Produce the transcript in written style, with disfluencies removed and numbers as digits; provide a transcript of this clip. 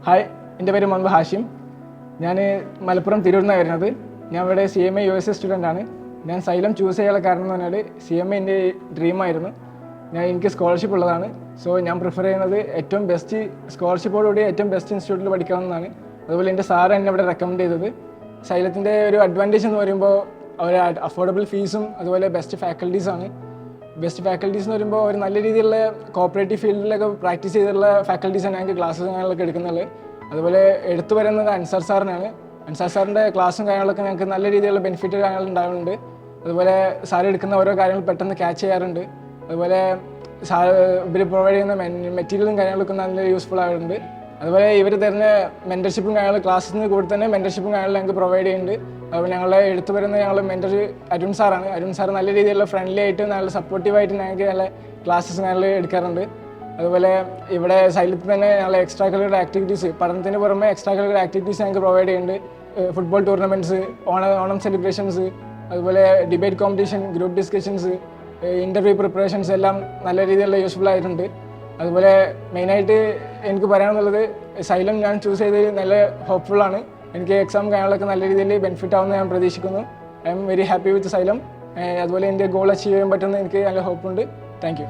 Hi, എൻ്റെ പേര് മുഹമ്മദ് ഹാഷിം. ഞാൻ മലപ്പുറം തിരൂരിൽ വരുന്നത്. ഞാൻ ഇവിടെ CMA USA സ്റ്റുഡൻ്റാണ്. ഞാൻ സൈലം ചൂസ് ചെയ്യാനുള്ള കാരണം എന്ന് പറഞ്ഞാൽ CMA എൻ്റെ ഡ്രീമായിരുന്നു. എനിക്ക് സ്കോളർഷിപ്പ് ഉള്ളതാണ്. സോ ഞാൻ പ്രിഫർ ചെയ്യുന്നത് ഏറ്റവും ബെസ്റ്റ് സ്കോളർഷിപ്പോടുകൂടി ഏറ്റവും ബെസ്റ്റ് ഇൻസ്റ്റിറ്റ്യൂട്ടിൽ പഠിക്കാവുന്നതാണ്. അതുപോലെ എൻ്റെ സാറ് എന്നെ ഇവിടെ റെക്കമെൻഡ് ചെയ്തത്. സൈലത്തിൻ്റെ ഒരു അഡ്വാൻറ്റേജ് എന്ന് പറയുമ്പോൾ അവർ അഫോർഡബിൾ ഫീസും അതുപോലെ ബെസ്റ്റ് ഫാക്കൽറ്റീസാണ്. ബെസ്റ്റ് ഫാക്കൽറ്റീസ് എന്ന് പറയുമ്പോൾ ഒരു നല്ല രീതിയിലുള്ള കോപ്പറേറ്റീവ് ഫീൽഡിലൊക്കെ പ്രാക്ടീസ് ചെയ്തിട്ടുള്ള ഫാക്കൽറ്റീസാണ് ഞങ്ങൾക്ക് ക്ലാസ്സും കാര്യങ്ങളൊക്കെ എടുക്കുന്നത്. അതുപോലെ എടുത്തു വരുന്നത് അൻസാർ സാറിനാണ്. അൻസാർ സാറിൻ്റെ ക്ലാസ്സും കാര്യങ്ങളൊക്കെ ഞങ്ങൾക്ക് നല്ല രീതിയിലുള്ള ബെനിഫിറ്റ് കാര്യങ്ങൾ ഉണ്ടാകുന്നുണ്ട്. അതുപോലെ സാർ എടുക്കുന്ന ഓരോ കാര്യങ്ങൾ പെട്ടെന്ന് ക്യാച്ച് ചെയ്യാറുണ്ട്. അതുപോലെ ഇവർ പ്രൊവൈഡ് ചെയ്യുന്ന മെറ്റീരിയലും കാര്യങ്ങളൊക്കെ നല്ല യൂസ്ഫുൾ ആയിട്ടുണ്ട്. അതുപോലെ ഇവർ തരുന്ന മെൻറ്റർഷിപ്പും കാര്യങ്ങളും ക്ലാസ്സിന് കൂടി തന്നെ മെൻറ്റർഷിപ്പും കാര്യങ്ങളും ഞങ്ങൾക്ക് പ്രൊവൈഡ് ചെയ്യുന്നുണ്ട്. അതുപോലെ ഞങ്ങളെ എടുത്തു വരുന്ന ഞങ്ങളുടെ മെൻറ്റർ അരുൺ സാറാണ്. അരുൺ സാർ നല്ല രീതിയിലുള്ള ഫ്രണ്ട്ലി ആയിട്ട് നല്ല സപ്പോർട്ടീവായിട്ട് ഞങ്ങൾക്ക് നല്ല ക്ലാസ്സസ് ഞങ്ങൾ എടുക്കാറുണ്ട്. അതുപോലെ ഇവിടെ സൈലത്തിൽ തന്നെ ഞങ്ങൾ എക്സ്ട്രാ കരിക്കുലർ ആക്ടിവിറ്റീസ്, പഠനത്തിന് പുറമെ എക്സ്ട്രാ കരിക്കുലർ ആക്ടിവിറ്റീസ് ഞങ്ങൾക്ക് പ്രൊവൈഡ് ചെയ്യുന്നുണ്ട്. ഫുട്ബോൾ ടൂർണമെൻറ്റ്സ്, ഓണം സെലിബ്രേഷൻസ്, അതുപോലെ debate competition, group discussions, interview preparations എല്ലാം നല്ല രീതിയിലുള്ള യൂസ്ഫുൾ ആയിട്ടുണ്ട്. അതുപോലെ മെയിനായിട്ട് എനിക്ക് പറയാനുള്ളത് സൈലം ഞാൻ ചൂസ് ചെയ്തത് നല്ല ഹോപ്പ്ഫുള്ളാണ്. എനിക്ക് എക്സാം കാര്യങ്ങളൊക്കെ നല്ല രീതിയിൽ ബെനിഫിറ്റ് ആവുമെന്ന് ഞാൻ പ്രതീക്ഷിക്കുന്നു. I am very happy with xylem. അതുപോലെ എൻ്റെ ഗോൾ അച്ചീവ് ചെയ്യാൻ പറ്റുമെന്ന് എനിക്ക് നല്ല ഹോപ്പുണ്ട്. Thank you.